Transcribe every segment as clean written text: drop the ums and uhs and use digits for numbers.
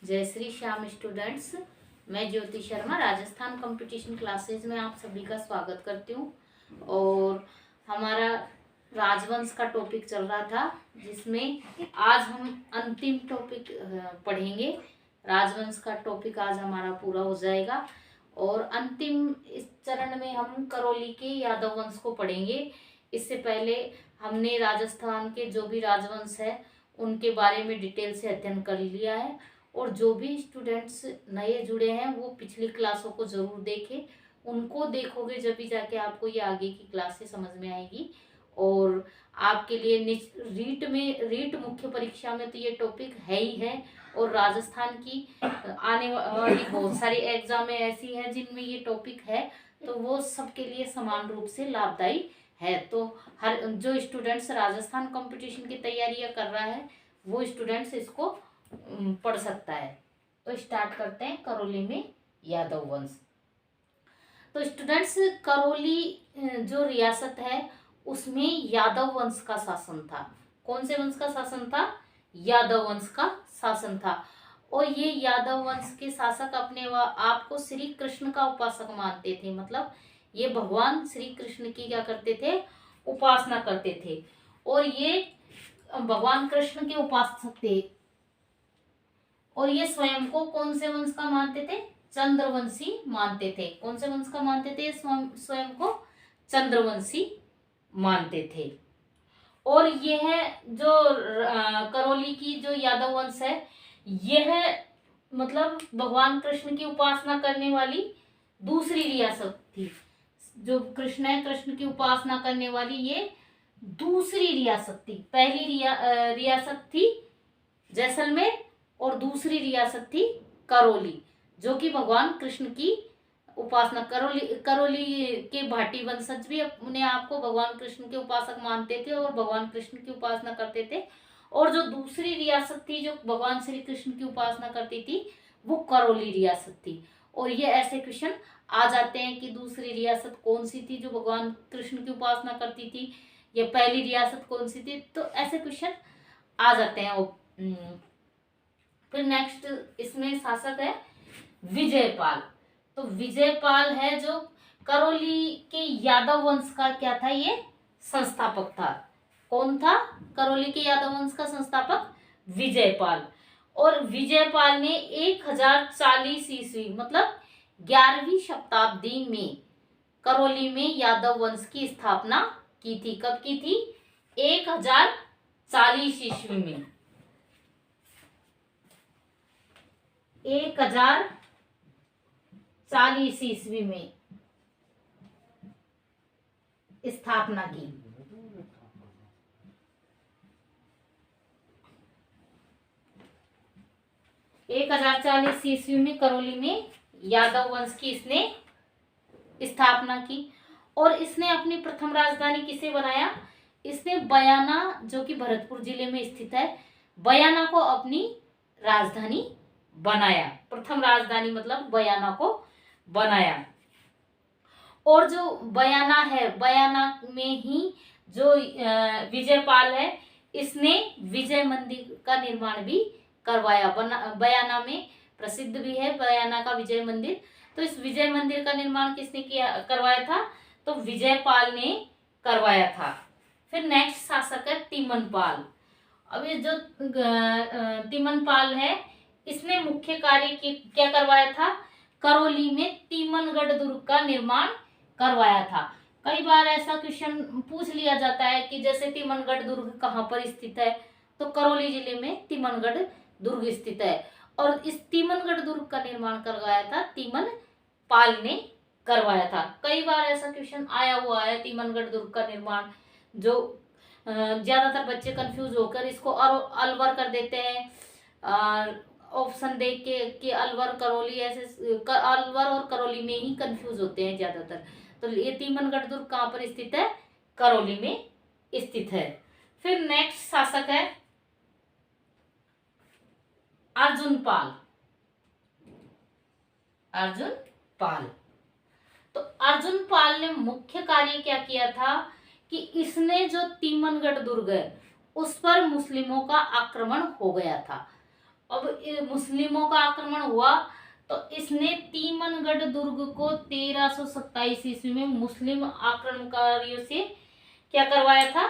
जय श्री श्याम स्टूडेंट्स। मैं Jyoti Sharma Rajasthan competition classes में आप सभी का स्वागत करती हूँ। और हमारा राजवंश का टॉपिक चल रहा था, जिसमें आज हम अंतिम टॉपिक पढ़ेंगे। राजवंश का टॉपिक आज हमारा पूरा हो जाएगा और अंतिम इस चरण में हम करौली के यादव वंश को पढ़ेंगे। इससे पहले हमने राजस्थान के जो भी राजवंश है उनके बारे में डिटेल से अध्ययन कर लिया है। और जो भी स्टूडेंट्स नए जुड़े हैं वो पिछली क्लासों को ज़रूर देखें। उनको देखोगे जब भी जाके आपको ये आगे की क्लासें समझ में आएगी। और आपके लिए रीट मुख्य परीक्षा में तो ये टॉपिक है ही है। और राजस्थान की आने वाली बहुत सारी एग्जामें ऐसी हैं जिनमें ये टॉपिक है, तो वो सबके लिए समान रूप से लाभदायी है। तो हर जो स्टूडेंट्स राजस्थान कंपटीशन की तैयारियां कर रहा है वो स्टूडेंट्स इसको पढ़ सकता है। तो स्टार्ट करते हैं करौली में यादव वंश। तो स्टूडेंट्स, करौली जो रियासत है उसमें यादव वंश का शासन था। कौन से वंश का शासन था? यादव वंश का शासन था। और ये यादव वंश के शासक अपने आप को श्री कृष्ण का उपासक मानते थे। मतलब ये भगवान श्री कृष्ण की क्या करते थे? उपासना करते थे। और ये भगवान कृष्ण के उपासक थे। और ये स्वयं को कौन से वंश का मानते थे? चंद्रवंशी मानते थे। कौन से वंश का मानते थे? स्वयं को चंद्रवंशी मानते थे। और यह जो करौली की जो यादव वंश है, यह मतलब भगवान कृष्ण की उपासना करने वाली दूसरी रियासत थी। जो कृष्ण है, कृष्ण की उपासना करने वाली ये दूसरी रियासत थी। पहली रियासत थी जैसलमेर और दूसरी रियासत थी करौली, जो कि भगवान कृष्ण की उपासना। करौली के भाटी वंशज भी अपने आप को भगवान कृष्ण के उपासक मानते थे और भगवान कृष्ण की उपासना करते थे। और जो दूसरी रियासत थी जो भगवान श्री कृष्ण की उपासना करती थी वो करौली रियासत थी। और ये ऐसे क्वेश्चन आ जाते हैं कि दूसरी रियासत कौन सी थी जो भगवान कृष्ण की उपासना करती थी, या पहली रियासत कौन सी थी, तो ऐसे क्वेश्चन आ जाते हैं। फिर नेक्स्ट इसमें शासक है विजयपाल। तो विजयपाल है जो करौली के यादव वंश का क्या था? ये संस्थापक था। कौन था करौली के यादव वंश का संस्थापक? विजयपाल। और विजयपाल ने 1040 ईस्वी मतलब 11वीं शताब्दी में करौली में यादव वंश की स्थापना की थी। कब की थी? 1040 ईस्वी में। 1040 ईस्वी में स्थापना की। एक 1040 ईस्वी में करौली में यादव वंश की इसने स्थापना की। और इसने अपनी प्रथम राजधानी किसे बनाया? इसने बयाना, जो कि भरतपुर जिले में स्थित है, बयाना को अपनी राजधानी बनाया। प्रथम राजधानी मतलब बयाना को बनाया। और जो बयाना है, बयाना में ही जो विजयपाल है इसने विजय मंदिर का निर्माण भी करवाया। बयाना में प्रसिद्ध भी है बयाना का विजय मंदिर। तो इस विजय मंदिर का निर्माण किसने करवाया था? तो विजयपाल ने करवाया था। फिर नेक्स्ट शासक है तिमनपाल। अब ये जो तिमनपाल है इसने मुख्य कार्य क्या करवाया था? करौली में तिमनगढ़ दुर्ग का निर्माण करवाया था। कई बार ऐसा क्वेश्चन पूछ लिया जाता है कि जैसे तिमनगढ़ दुर्ग कहाँ पर स्थित है, तो करौली जिले में तिमनगढ़ दुर्ग स्थित है। और इस तिमनगढ़ दुर्ग का निर्माण करवाया था तिमनपाल ने करवाया था। कई बार ऐसा क्वेश्चन आया हुआ है तिमनगढ़ दुर्ग का निर्माण, जो ज्यादातर बच्चे कंफ्यूज होकर इसको अलवर कर देते हैं। ऑप्शन देख के कि अलवर करौली, ऐसे अलवर और करौली में ही कंफ्यूज होते हैं ज्यादातर। तो ये तिमनगढ़ दुर्ग कहाँ पर स्थित है? करौली में स्थित है। फिर नेक्स्ट शासक है अर्जुनपाल। अर्जुनपाल। तो अर्जुनपाल ने मुख्य कार्य क्या किया था कि इसने जो तिमनगढ़ दुर्ग है उस पर मुस्लिमों का आक्रमण हो गया था। अब मुस्लिमों का आक्रमण हुआ तो इसने तीमनगढ़ दुर्ग को 1327 ईस्वी में मुस्लिम आक्रमणकारियों से क्या करवाया था,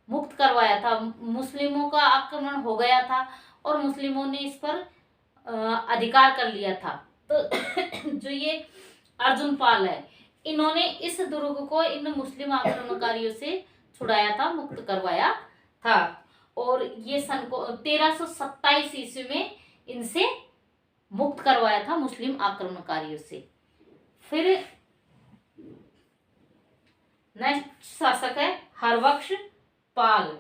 मुक्त करवाया था। मुस्लिमों का आक्रमण हो गया था और मुस्लिमों ने इस पर अधिकार कर लिया था। तो जो ये अर्जुन पाल है, इन्होंने इस दुर्ग को इन मुस्लिम आक्रमणकारियों से छुड़ाया था, मुक्त करवाया था। और ये सन को 1327 ईस्वी में इनसे मुक्त करवाया था मुस्लिम आक्रमणकारियों से। फिर नेक्स्ट शासक है हरबख्श पाल,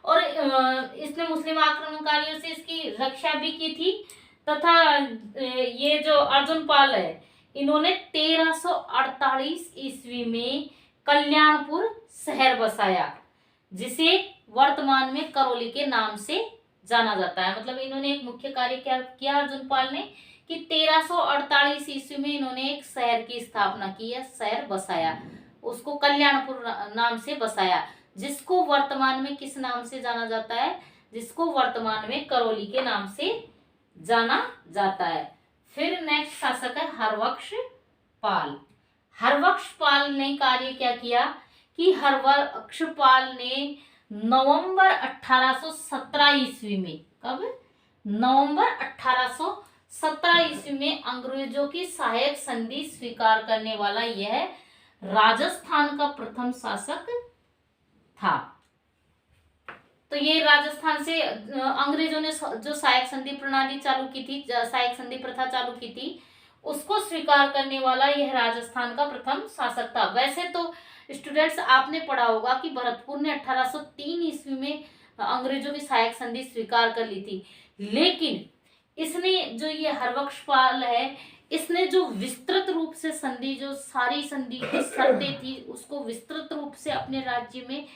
और इसने मुस्लिम आक्रमणकारियों से इसकी रक्षा भी की थी तथा ये जो अर्जुन पाल है इन्होंने 1348 ईस्वी में कल्याणपुर शहर बसाया, जिसे वर्तमान में करौली के नाम से जाना जाता है। मतलब इन्होंने एक मुख्य कार्य क्या किया अर्जुन पाल ने कि 1348 ईस्वी में इन्होंने एक शहर की स्थापना की है, शहर बसाया, उसको कल्याणपुर नाम से बसाया, जिसको वर्तमान में किस नाम से जाना जाता है, जिसको वर्तमान में करौली के नाम से जाना जाता है। फिर नेक्स्ट शासक है हरबख्श पाल। हरबख्श पाल ने कार्य क्या किया कि हरबख्श पाल ने नवंबर 1817 ईस्वी में, कब, नवंबर 1817 ईस्वी में अंग्रेजों की सहायक संधि स्वीकार करने वाला यह राजस्थान का प्रथम शासक था। तो ये राजस्थान से अंग्रेजों ने जो सहायक संधि प्रणाली चालू की थी, सहायक संधि प्रथा चालू की थी, उसको स्वीकार करने वाला यह राजस्थान का प्रथम शासक था। वैसे तो स्टूडेंट्स आपने पढ़ा होगा कि भरतपुर ने 1803 ईस्वी में अंग्रेजों की सहायक संधि स्वीकार कर ली थी, लेकिन इसने जो ये हरबख्श पाल है, इसने जो विस्तृत रूप से संधि, जो सारी संधि की शर्तें थी, उसको विस्तृत रूप से अपने राज्य में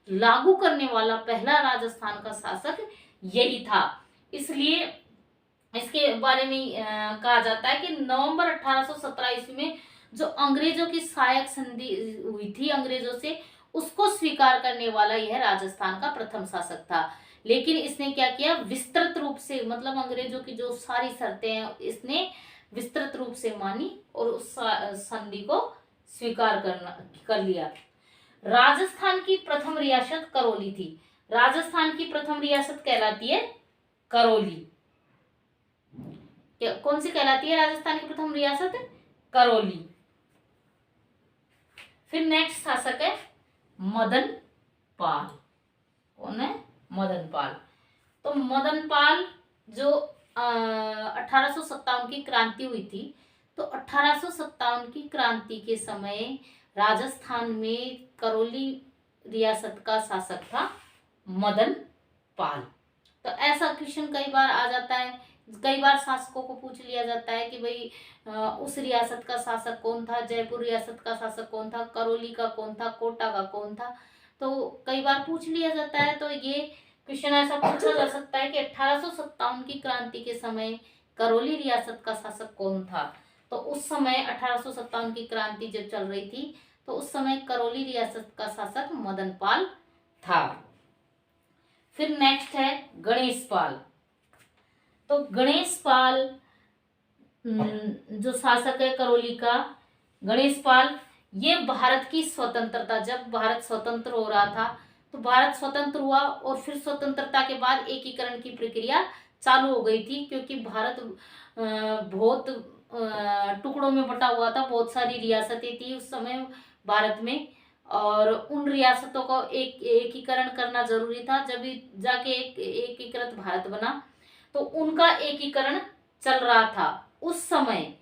लागू करने वाला पहला राजस्थान का शासक यही था। इसलिए इसके बारे में कहा जाता है कि नवंबर 1817 ईस्वी में जो अंग्रेजों की सहायक संधि हुई थी अंग्रेजों से, उसको स्वीकार करने वाला यह राजस्थान का प्रथम शासक था। लेकिन इसने क्या किया, विस्तृत रूप से, मतलब अंग्रेजों की जो सारी शर्तें हैं इसने विस्तृत रूप से मानी और उस संधि को स्वीकार कर लिया। राजस्थान की प्रथम रियासत करौली थी। राजस्थान की प्रथम रियासत कहलाती है करौली। कौन सी कहलाती है राजस्थान की प्रथम रियासत? करौली। फिर नेक्स्ट शासक है मदन पाल। कौन है? मदन पाल। तो मदन पाल जो 1857 की क्रांति हुई थी, तो 1857 की क्रांति के समय राजस्थान में करौली रियासत का शासक था मदन पाल। तो ऐसा क्वेश्चन कई बार आ जाता है, कई बार शासकों को पूछ लिया जाता है कि भाई उस रियासत का शासक कौन था, जयपुर रियासत का शासक कौन था, करौली का कौन था, कोटा का कौन था, तो कई बार पूछ लिया जाता है। तो ये क्वेश्चन ऐसा पूछा जा सकता है कि 1857 की क्रांति के समय करौली रियासत का शासक कौन था। तो उस समय 1857 की क्रांति जब चल रही थी, तो उस समय करौली रियासत का शासक मदन पाल था। फिर नेक्स्ट है गणेश पाल। तो गणेश पाल जो शासक है करौली का, गणेश पाल, ये भारत की स्वतंत्रता, जब भारत स्वतंत्र हो रहा था, तो भारत स्वतंत्र हुआ और फिर स्वतंत्रता के बाद एकीकरण की प्रक्रिया चालू हो गई थी, क्योंकि भारत बहुत टुकड़ों में बटा हुआ था, बहुत सारी रियासतें थी उस समय भारत में, और उन रियासतों को एकीकरण करना जरूरी था, जब जाके एक एकीकृत भारत बना। तो उनका एकीकरण चल रहा था उस समय।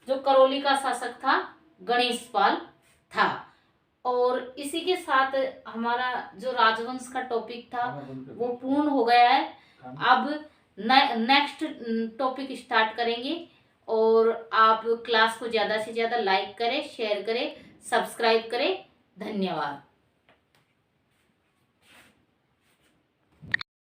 जो करौली का शासक था गणेश पाल था। और इसी के साथ हमारा जो राजवंश का टॉपिक था वो पूर्ण हो गया है। अब नेक्स्ट टॉपिक स्टार्ट करेंगे, और आप क्लास को ज़्यादा से ज़्यादा लाइक करें, शेयर करें, सब्सक्राइब करें। धन्यवाद।